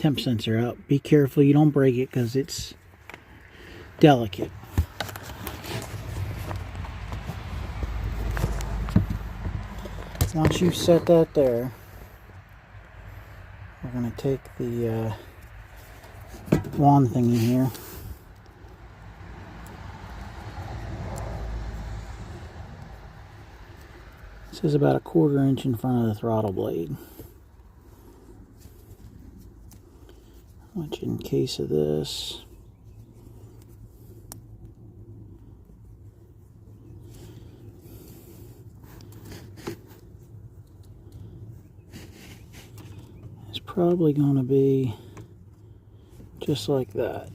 temp sensor out. Be careful you don't break it because it's delicate. Once you set that there, we're going to take the wand thingy here. This is about a 1/4 inch in front of the throttle blade. Which in case of this, is probably going to be just like that.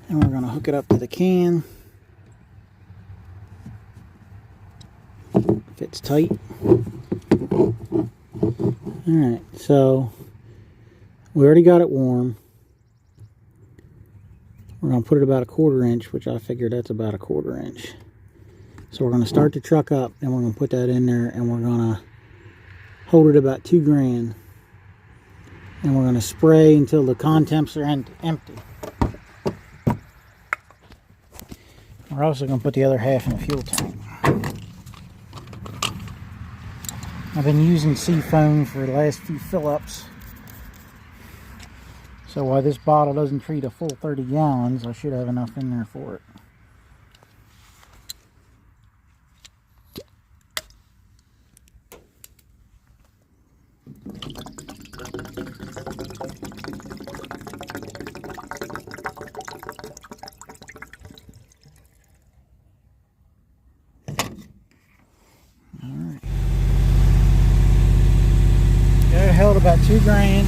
And we're going to hook it up to the can. Fits tight. Alright, so we already got it warm. We're going to put it about a 1/4 inch, which I figured that's about a 1/4 inch. So we're going to start the truck up, and we're going to put that in there, and we're going to hold it about 2 grand. And we're going to spray until the contents are empty. We're also going to put the other half in the fuel tank. I've been using SeaFoam for the last few fill-ups. So while this bottle doesn't treat a full 30 gallons, I should have enough in there for it. Held about 2 grand.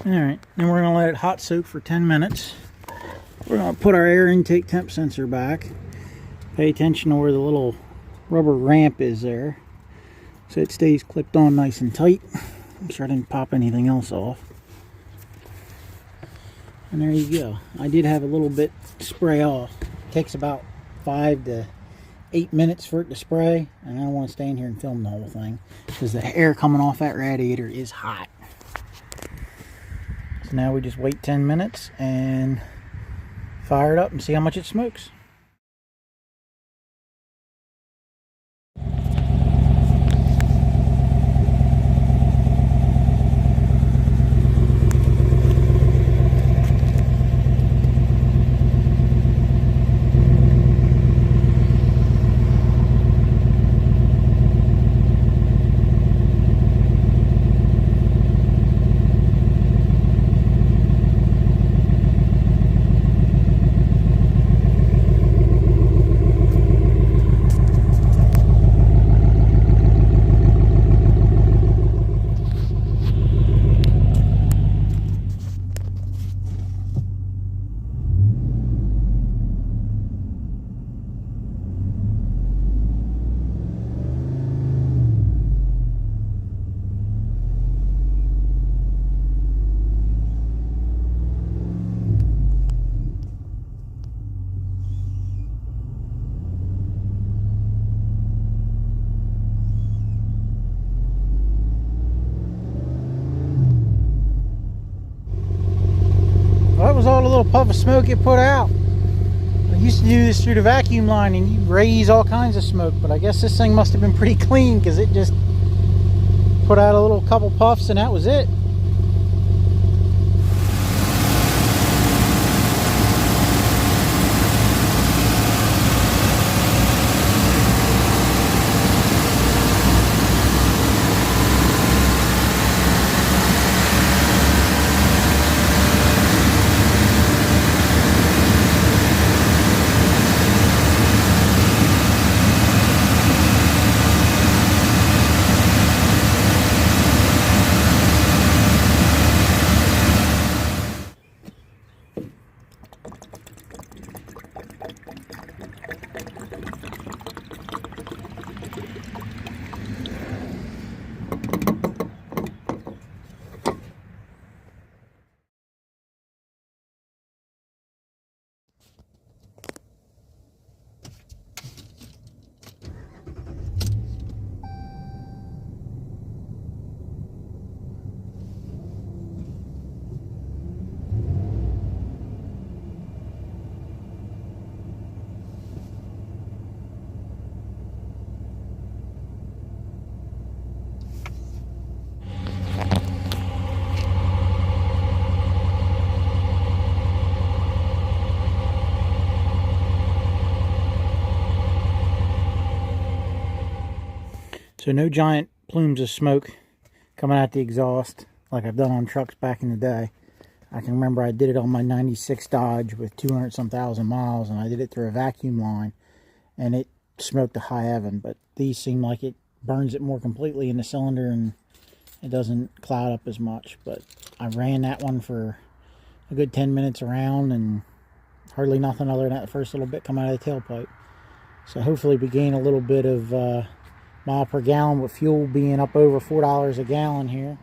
Alright, then we're going to let it hot soak for 10 minutes. We're going to put our air intake temp sensor back. Pay attention to where the little rubber ramp is there, so it stays clipped on nice and tight. I'm sure I didn't pop anything else off. And there you go. I did have a little bit spray off. It takes about 5 to 8 minutes for it to spray, and I don't want to stay in here and film the whole thing because the air coming off that radiator is hot. So now we just wait 10 minutes and fire it up and see how much it smokes. puff of smoke it put out. I used to do this through the vacuum line and you raise all kinds of smoke, but I guess this thing must have been pretty clean because it just put out a little couple puffs and that was it. So no giant plumes of smoke coming out the exhaust like I've done on trucks back in the day. I can remember I did it on my 96 Dodge with 200 some thousand miles, and I did it through a vacuum line and it smoked to high heaven, but these seem like it burns it more completely in the cylinder and it doesn't cloud up as much. But I ran that one for a good 10 minutes around and hardly nothing other than that first little bit coming out of the tailpipe. So hopefully we gain a little bit of mile per gallon with fuel being up over $4 a gallon here.